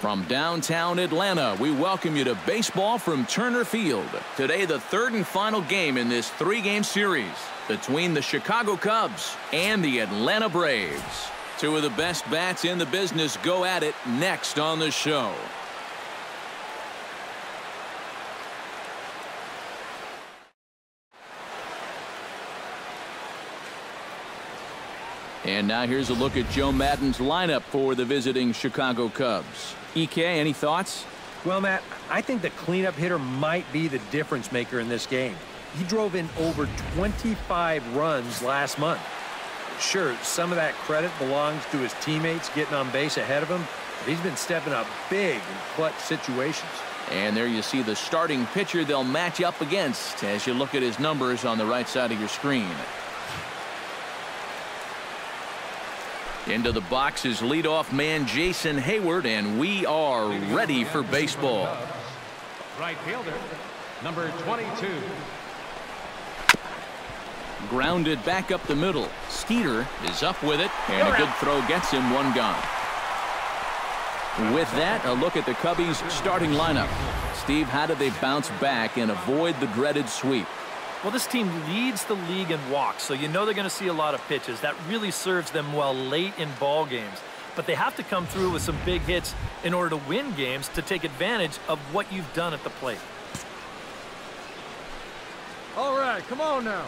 From downtown Atlanta, we welcome you to baseball from Turner Field. Today, the third and final game in this three-game series between the Chicago Cubs and the Atlanta Braves. Two of the best bats in the business go at it next on the show. And now here's a look at Joe Maddon's lineup for the visiting Chicago Cubs. EK, any thoughts? Well, Matt, I think the cleanup hitter might be the difference maker in this game. He drove in over 25 runs last month. Sure, some of that credit belongs to his teammates getting on base ahead of him, but he's been stepping up big in clutch situations. And there you see the starting pitcher they'll match up against as you look at his numbers on the right side of your screen. Into the box is leadoff man Jason Hayward, and we are ready for baseball. Right fielder, number 22. Grounded back up the middle. Skeeter is up with it, and a good throw gets him one gone. With that, a look at the Cubbies' starting lineup. Steve, how did they bounce back and avoid the dreaded sweep? Well, this team leads the league in walks, so you know they're going to see a lot of pitches. That really serves them well late in ball games. But they have to come through with some big hits in order to win games to take advantage of what you've done at the plate. All right, come on now.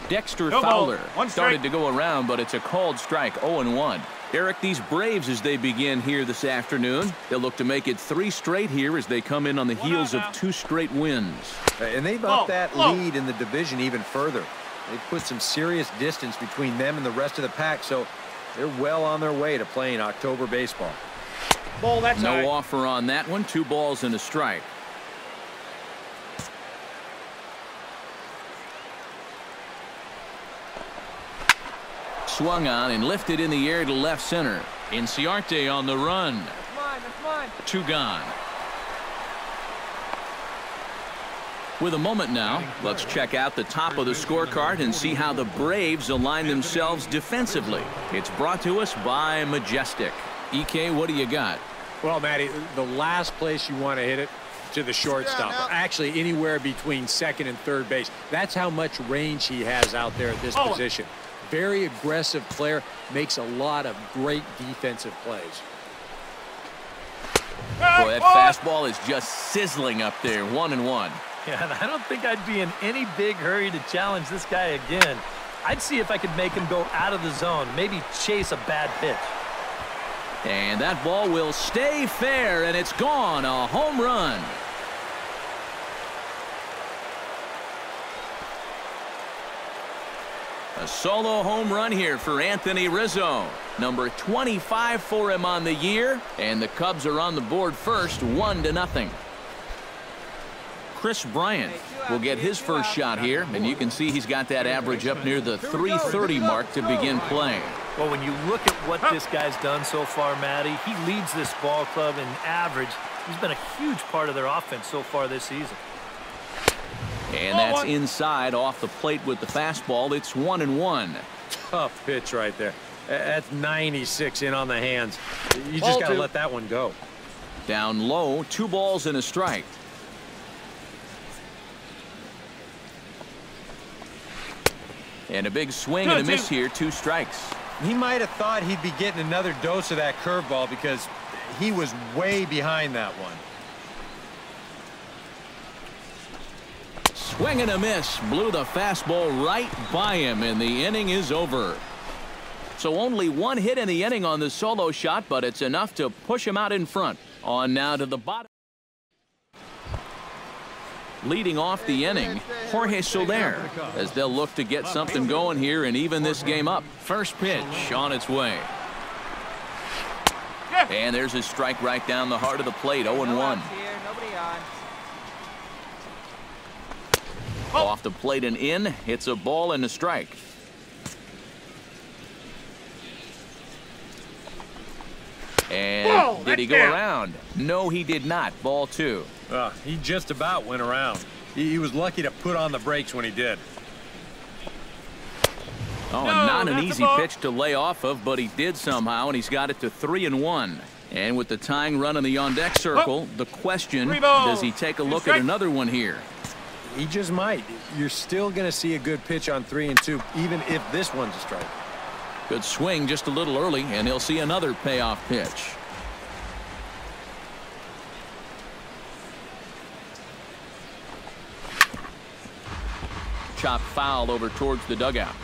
Dexter Fowler started to go around, but it's a called strike, 0-1. Eric, these Braves, as they begin here this afternoon, they'll look to make it 3 straight here as they come in on the heels of 2 straight wins. And they've upped that lead in the division even further. They've put some serious distance between them and the rest of the pack, so they're well on their way to playing October baseball. Ball, that's no offer on that one. 2 balls and a strike. Swung on and lifted in the air to left center. Inciarte on the run. That's mine. 2 gone. With a moment now, let's check out the top of the scorecard and see how the Braves align themselves defensively. It's brought to us by Majestic. EK, what do you got? Well, Matty, the last place you want to hit it to the shortstop. Actually, anywhere between second and third base. That's how much range he has out there at this position. Very aggressive player, makes a lot of great defensive plays. Boy, that fastball is just sizzling up there. 1-1. Yeah, and I don't think I'd be in any big hurry to challenge this guy again. I'd see if I could make him go out of the zone, maybe chase a bad pitch. And that ball will stay fair, and it's gone. A home run. A solo home run here for Anthony Rizzo. Number 25 for him on the year, and the Cubs are on the board first, 1-0. Chris Bryant will get his first shot here, and you can see he's got that average up near the 330 mark to begin playing. Well, when you look at what this guy's done so far, Matty, he leads this ball club in average. He's been a huge part of their offense so far this season. And that's inside off the plate with the fastball. It's 1-1. Tough pitch right there. That's 96 in on the hands. You just got to let that one go. Down low, 2 balls and a strike. And a big swing and a miss here, 2 strikes. He might have thought he'd be getting another dose of that curveball because he was way behind that one. Swing and a miss, blew the fastball right by him, and the inning is over. So only 1 hit in the inning on the solo shot, but it's enough to push him out in front. On now to the bottom. Leading off the inning, Jorge Soler, as they'll look to get something going here and even this game up. First pitch on its way. And there's a strike right down the heart of the plate, 0-1. Off the plate and in, it's a ball and a strike. And did he go around? No, he did not. Ball 2. He just about went around. He was lucky to put on the brakes when he did. Oh, and not an easy pitch to lay off of, but he did somehow, and he's got it to 3-1. And with the tying run in the on-deck circle, the question, balls. does he take a look at another one here? He just might. You're still going to see a good pitch on 3 and 2, even if this one's a strike. Good swing just a little early, and he'll see another payoff pitch. Chop foul over towards the dugout.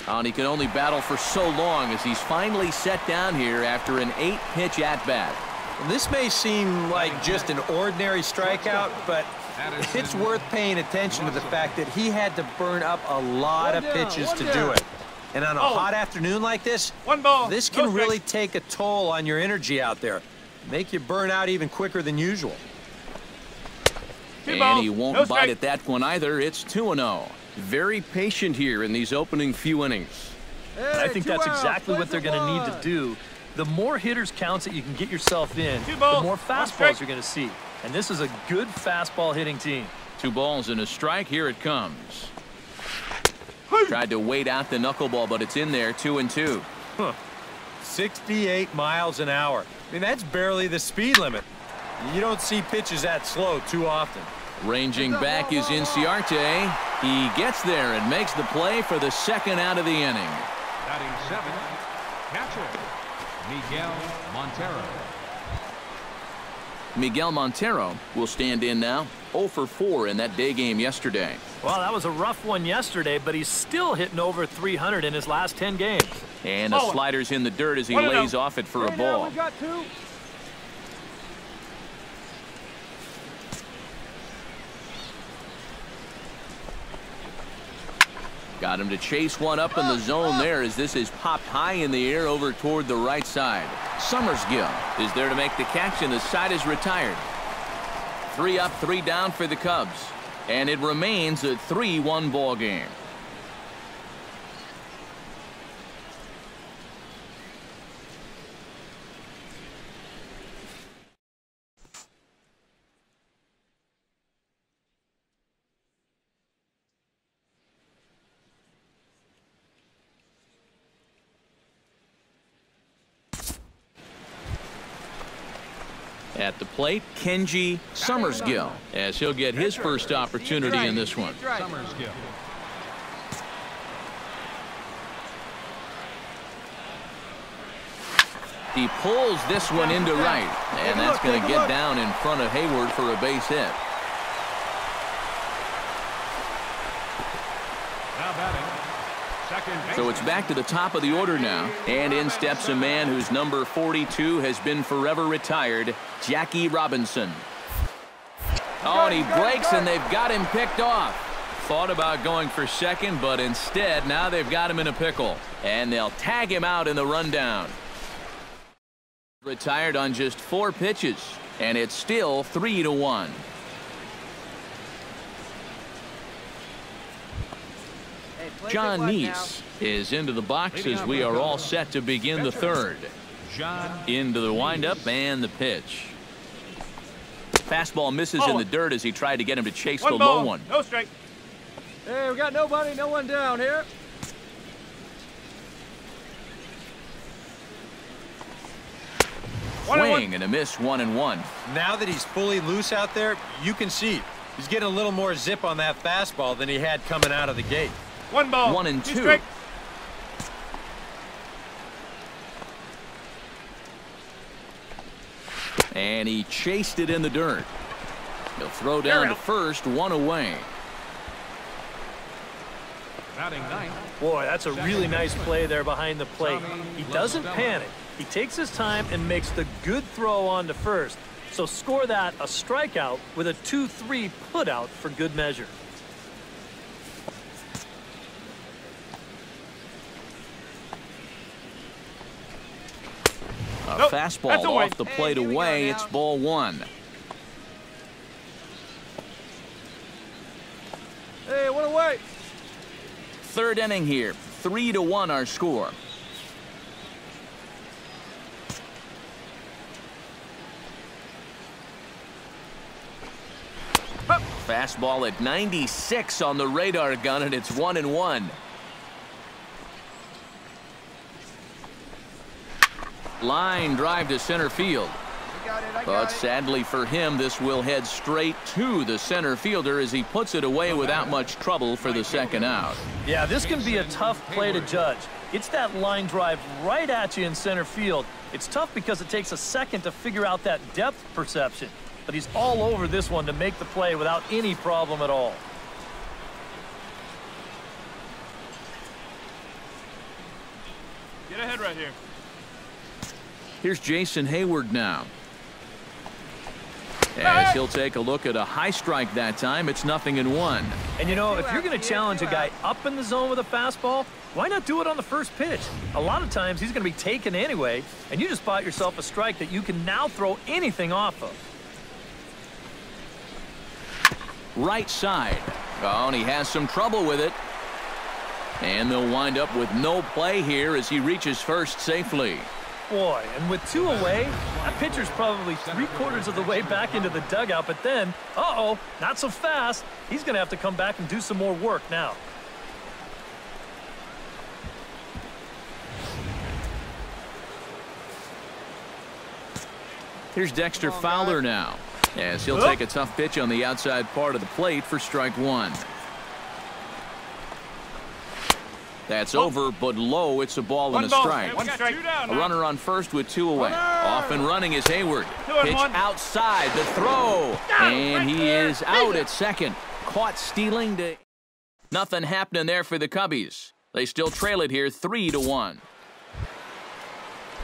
And he can only battle for so long as he's finally set down here after an 8-pitch at-bat. This may seem like just an ordinary strikeout, but it's worth paying attention to the fact that he had to burn up a lot of pitches to do it. And on a hot afternoon like this, this can really take a toll on your energy out there. Make you burn out even quicker than usual. And he won't bite at that one either. It's 2-0. Very patient here in these opening few innings. I think that's exactly what they're going to need to do. The more hitters counts that you can get yourself in, the more fastballs you're going to see. And this is a good fastball hitting team. 2 balls and a strike. Here it comes. Tried to wait out the knuckleball, but it's in there. 2-2. 68 miles an hour. I mean, that's barely the speed limit. You don't see pitches that slow too often. Ranging back is Inciarte. He gets there and makes the play for the second out of the inning. Batting 7, catcher, Miguel Montero. Miguel Montero will stand in now. 0 for 4 in that day game yesterday. Well, that was a rough one yesterday, but he's still hitting over 300 in his last 10 games. And the slider's in the dirt as he lays off it for a ball. We got 2. Got him to chase one up in the zone there as this is popped high in the air over toward the right side. Summersgill is there to make the catch, and the side is retired. 3 up, 3 down for the Cubs. And it remains a 3-1 ball game. At the plate, Kenji Summersgill, as he'll get his first opportunity in this one. Summersgill. He pulls this one into right, and that's going to get down in front of Hayward for a base hit. Now batting, second base. So it's back to the top of the order now, and in steps a man whose number 42 has been forever retired, Jackie Robinson. Oh, and he breaks, and they've got him picked off. Thought about going for second, but instead now they've got him in a pickle, and they'll tag him out in the rundown. Retired on just 4 pitches, and it's still 3-1. John Neese is into the box as we are all set to begin the third. Into the windup and the pitch. Fastball misses in the dirt as he tried to get him to chase the low one. No strike. Hey, we got nobody, no one down here. Swing and a miss, 1-1. Now that he's fully loose out there, you can see he's getting a little more zip on that fastball than he had coming out of the gate. 1 ball. 1-2. And he chased it in the dirt. He'll throw down to first, 1 away. Batting 9. Boy, that's a really nice play there behind the plate. He doesn't panic. He takes his time and makes the good throw on to first. So score that a strikeout with a 2-3 putout for good measure. A fastball off the plate away. It's ball 1. Hey, one away. Third inning here. 3-1 our score. Fastball at 96 on the radar gun, and it's 1-1. Line drive to center field. But sadly for him, this will head straight to the center fielder as he puts it away without much trouble for the second out. Yeah, this can be a tough play to judge. It's that line drive right at you in center field. It's tough because it takes a second to figure out that depth perception. But he's all over this one to make the play without any problem at all. Get ahead right here. Here's Jason Hayward now. As he'll take a look at a high strike that time, it's 0-1. And you know, if you're going to challenge a guy up in the zone with a fastball, why not do it on the first pitch? A lot of times he's going to be taken anyway, and you just bought yourself a strike that you can now throw anything off of. Right side. Oh, and he has some trouble with it. And they'll wind up with no play here as he reaches first safely. Boy, and with two away, that pitcher's probably 3/4 of the way back into the dugout, but then, uh-oh, not so fast. He's going to have to come back and do some more work now. Here's Dexter Fowler now, as he'll take a tough pitch on the outside part of the plate for strike one. That's over, but low. It's a ball and a strike. One strike. A runner on first with two away. Off and running is Hayward. Pitch outside, the throw. And he is out at second. Caught stealing to... Nothing happening there for the Cubbies. They still trail it here 3-1.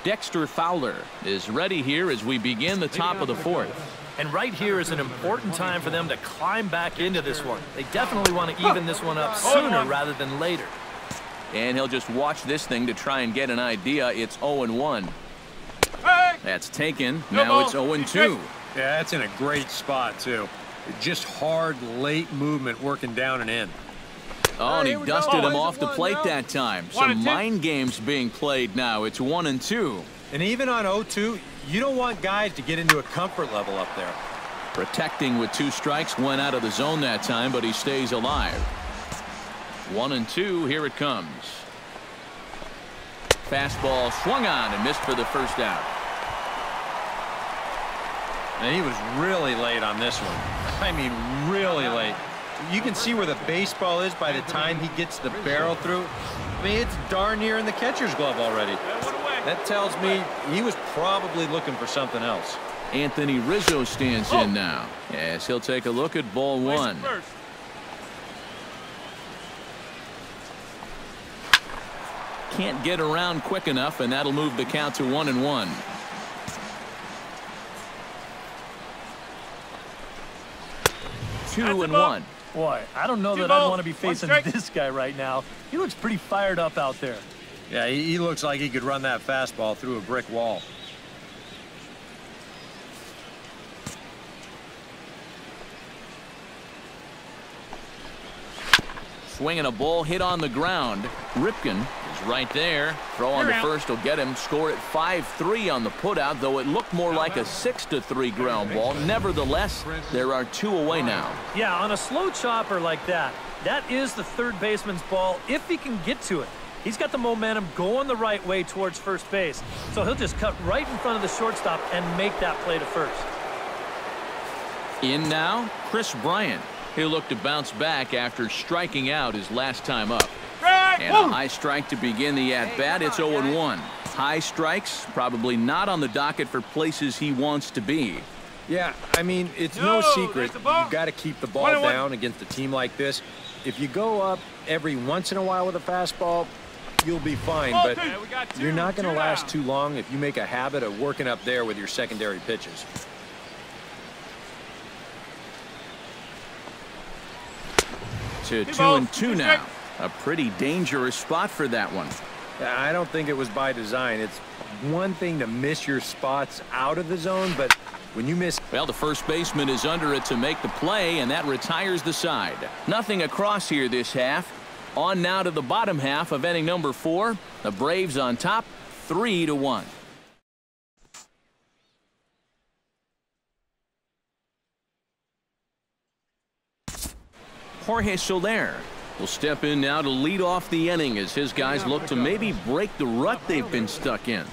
Dexter Fowler is ready here as we begin the top of the fourth. And right here is an important time for them to climb back into this one. They definitely want to even this one up sooner rather than later. And he'll just watch this thing to try and get an idea. It's 0-1. That's taken. Now it's 0-2. Yeah, that's in a great spot, too. Just hard, late movement working down and in. Oh, and he dusted him off the plate that time. Some mind games being played now. It's 1-2. And even on 0-2, you don't want guys to get into a comfort level up there. Protecting with two strikes, went out of the zone that time, but he stays alive. 1-2, here it comes. Fastball swung on and missed for the first out. And he was really late on this one. I mean, really late. You can see where the baseball is by the time he gets the barrel through. I mean, it's darn near in the catcher's glove already. That tells me he was probably looking for something else. Anthony Rizzo stands in now. Yes, he'll take a look at ball one. Can't get around quick enough, and that'll move the count to 1-1. Two and one. Boy, I don't know that I'd want to be facing this guy right now. He looks pretty fired up out there. Yeah, he looks like he could run that fastball through a brick wall. Swinging a ball hit on the ground. Ripken is right there. Throw on to first will get him. Score at 5-3 on the putout, though it looked more like a 6-3 ground ball. Nevertheless, there are two away now. Yeah, on a slow chopper like that, that is the third baseman's ball if he can get to it. He's got the momentum going the right way towards first base, so he'll just cut right in front of the shortstop and make that play to first. In now, Chris Bryant. He'll look to bounce back after striking out his last time up. And a high strike to begin the at-bat. It's 0-1. High strikes, probably not on the docket for places he wants to be. Yeah, I mean, it's no secret. You've got to keep the ball down against a team like this. If you go up every once in a while with a fastball, you'll be fine. But you're not going to last too long if you make a habit of working up there with your secondary pitches. To 2-2 now. A pretty dangerous spot for that one. I don't think it was by design. It's one thing to miss your spots out of the zone, but when you miss... Well, the first baseman is under it to make the play, and that retires the side. Nothing across here this half. On now to the bottom half of inning number 4. The Braves on top, 3-1. Jorge Soler will step in now to lead off the inning as his guys look to maybe break the rut they've been stuck in.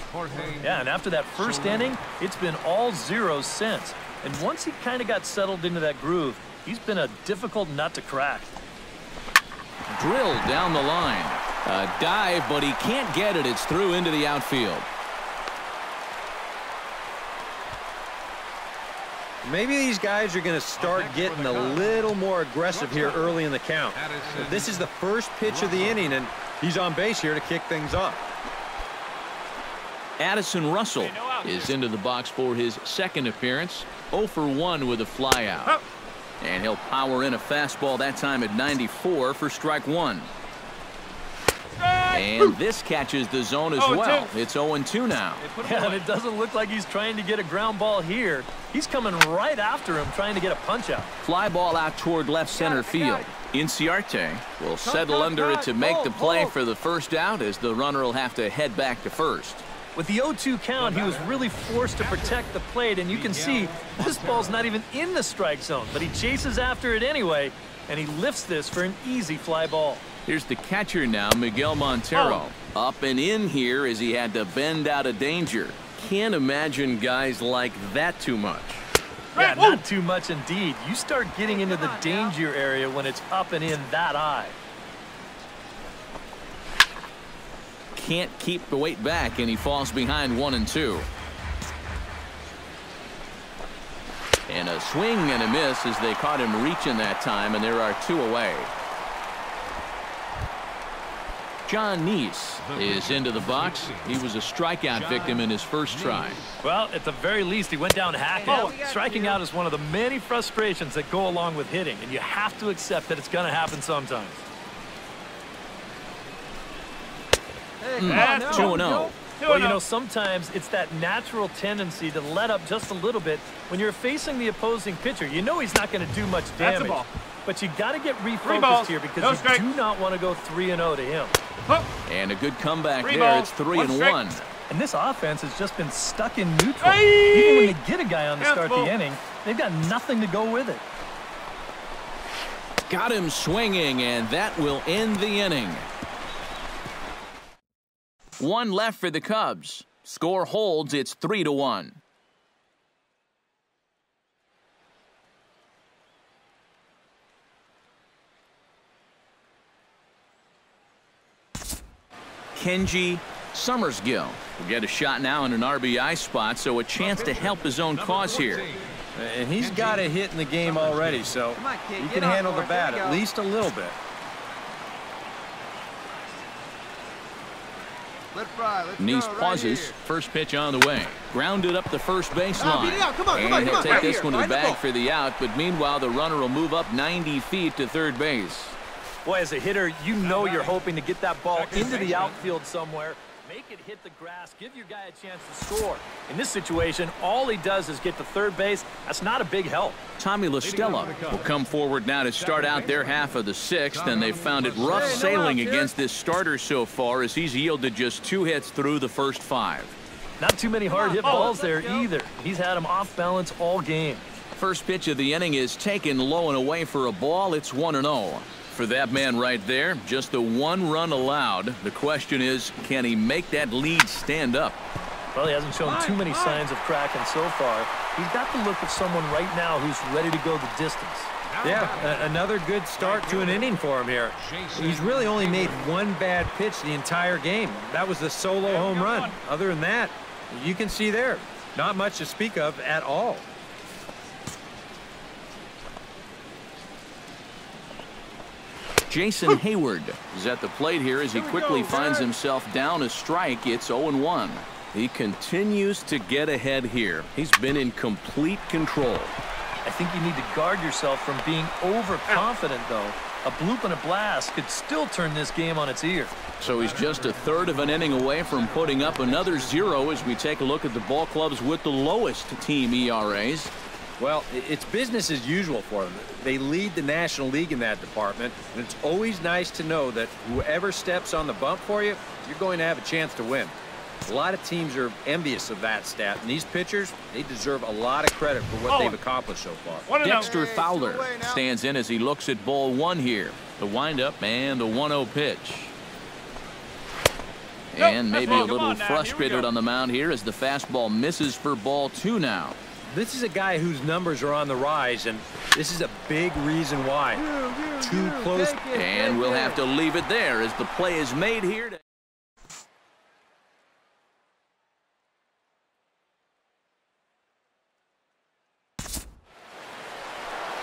Yeah, and after that first inning, it's been all zeros since. And once he kind of got settled into that groove, he's been a difficult nut to crack. Drilled down the line. A dive, but he can't get it. It's through into the outfield. Maybe these guys are going to start getting a little more aggressive here early in the count. This is the first pitch of the inning, and he's on base here to kick things off. Addison Russell is into the box for his second appearance. 0 for 1 with a flyout. And he'll power in a fastball that time at 94 for strike 1. And this catches the zone as well. It's 0-2 now. Yeah, and it doesn't look like he's trying to get a ground ball here. He's coming right after him, trying to get a punch out. Fly ball out toward left center field. Inciarte will settle under it to make the play for the first out, as the runner will have to head back to first. With the 0-2 count, he was really forced to protect the plate, and you can see this ball's not even in the strike zone, but he chases after it anyway, and he lifts this for an easy fly ball. Here's the catcher now, Miguel Montero. Up and in here as he had to bend out of danger. Can't imagine guys like that too much. Yeah, not too much indeed. You start getting into the danger area when it's up and in that high. Can't keep the weight back, and he falls behind 1-2. And a swing and a miss as they caught him reaching that time, and there are 2 away. John Neese is into the box. He was a strikeout victim in his first try. Well, at the very least, he went down hacking. Striking out is one of the many frustrations that go along with hitting, and you have to accept that it's going to happen sometimes. 2-0. Well, you know, sometimes it's that natural tendency to let up just a little bit when you're facing the opposing pitcher. You know he's not going to do much damage, but you got to get refocused here because you do not want to go 3-0 to him. And a good comeback there. It's 3-1. And this offense has just been stuck in neutral. Even when they get a guy on to start the inning, they've got nothing to go with it. Got him swinging, and that will end the inning. 1 left for the Cubs. Score holds. It's 3-1. Kenji Summersgill will get a shot now in an RBI spot, so a chance to help his own cause here. And he's got a hit in the game already, so he can handle the bat at least a little bit. Neese pauses. First pitch on the way. Grounded up the first baseline. And he'll take this one to the bag for the out, but meanwhile the runner will move up 90 feet to third base. Boy, as a hitter, you know you're hoping to get that ball into the outfield somewhere, make it hit the grass, give your guy a chance to score. In this situation, all he does is get to third base. That's not a big help. Tommy La Stella will come forward now to start out their half of the 6th, and they've found it rough sailing against this starter so far as he's yielded just 2 hits through the first 5. Not too many hard hit balls there either. He's had them off balance all game. First pitch of the inning is taken low and away for a ball. It's 1-0. For that man right there, just the 1 run allowed. The question is, can he make that lead stand up? Well, he hasn't shown too many signs of cracking so far. He's got the look of someone right now who's ready to go the distance. Yeah, another good start to an inning for him here. He's really only made 1 bad pitch the entire game. That was the solo home run. Other than that, you can see there, not much to speak of at all. Jason Hayward is at the plate here as he quickly finds himself down a strike. It's 0-1. He continues to get ahead here. He's been in complete control. I think you need to guard yourself from being overconfident, though. A bloop and a blast could still turn this game on its ear. So he's just a third of an inning away from putting up another 0 as we take a look at the ball clubs with the lowest team ERAs. Well, it's business as usual for them. They lead the National League in that department, and it's always nice to know that whoever steps on the bump for you, you're going to have a chance to win. A lot of teams are envious of that stat, and these pitchers, they deserve a lot of credit for what they've accomplished so far. Dexter Fowler stands in as he looks at ball one here. The windup and the 1-0 pitch. And maybe a little frustrated on the mound here as the fastball misses for ball 2 now. This is a guy whose numbers are on the rise, and this is a big reason why. Too close. And we'll have to leave it there as the play is made here.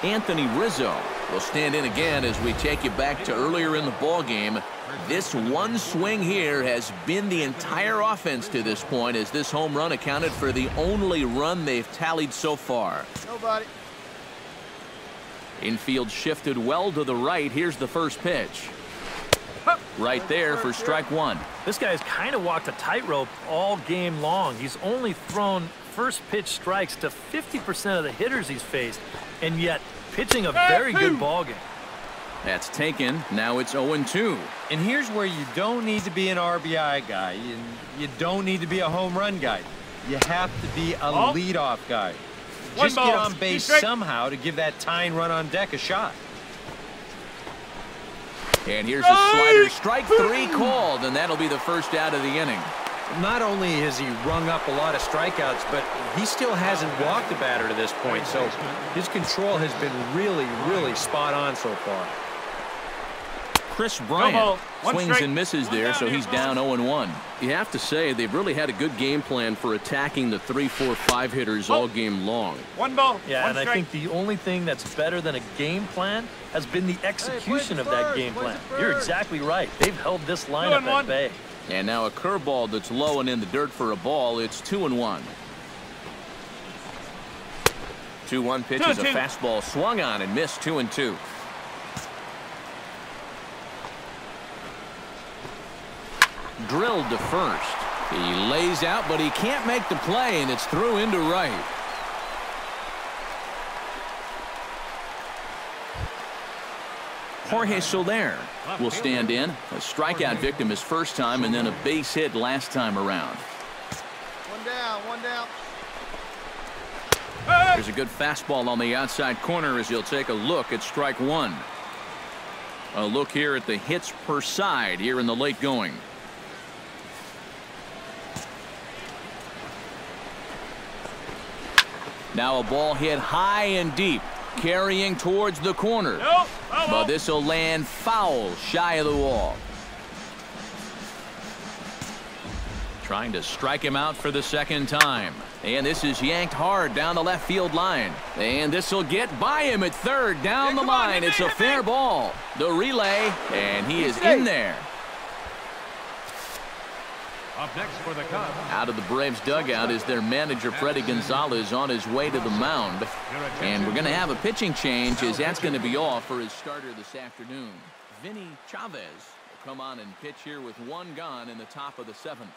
Anthony Rizzo will stand in again as we take you back to earlier in the ball game. This one swing here has been the entire offense to this point, as this home run accounted for the only run they've tallied so far. Nobody. Infield shifted well to the right. Here's the first pitch. Right there for strike one. This guy's kind of walked a tightrope all game long. He's only thrown first pitch strikes to 50% of the hitters he's faced, and yet pitching a very good ball game. That's taken. Now it's 0-2. And here's where you don't need to be an RBI guy, and you don't need to be a home run guy. You have to be a leadoff guy. Just get on base somehow to give that tying run on deck a shot. And here's a slider. Strike 3 called, and that'll be the first out of the inning. Not only has he rung up a lot of strikeouts, but he still hasn't walked a batter to this point, so his control has been really, really spot on so far. Chris Bryant swings and misses there, so he's down 0-1. You have to say they've really had a good game plan for attacking the 3, 4, 5 hitters all game long. One ball. Yeah, and I think the only thing that's better than a game plan has been the execution of that game plan. You're exactly right. They've held this lineup at bay. And now a curveball that's low and in the dirt for a ball. It's 2-1. 2-1 pitch is a fastball swung on and missed. 2-2. Drilled to first. He lays out, but he can't make the play, and it's through into right. Jorge Soler will stand in. A strikeout victim his first time, and then a base hit last time around. One down, one down. There's a good fastball on the outside corner as he'll take a look at strike 1. A look here at the hits per side here in the late going. Now a ball hit high and deep, carrying towards the corner. But this will land foul shy of the wall. Trying to strike him out for the second time. And this is yanked hard down the left field line. And this will get by him at third down the line. It's a fair ball. The relay, and he is in there. Up next for the Cubs. Out of the Braves dugout is their manager, Freddie Gonzalez, on his way to the mound. And we're going to have a pitching change, as that's going to be off for his starter this afternoon. Vinny Chavez will come on and pitch here with 1 gone in the top of the 7th.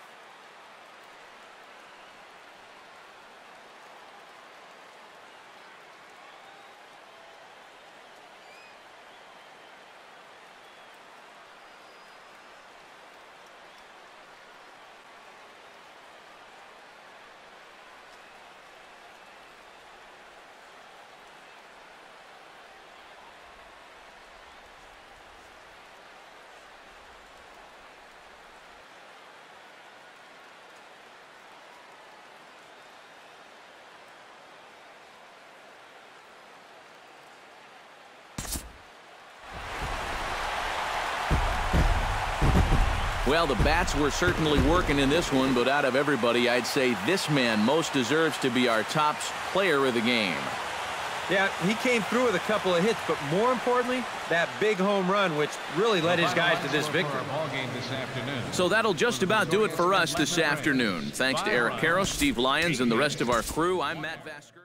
Well, the bats were certainly working in this one, but out of everybody, I'd say this man most deserves to be our top player of the game. Yeah, he came through with a couple of hits, but more importantly, that big home run, which really led his guys to this victory. So that'll just about do it for us this afternoon. Thanks to Eric Karros, Steve Lyons, and the rest of our crew. I'm Matt Vasker.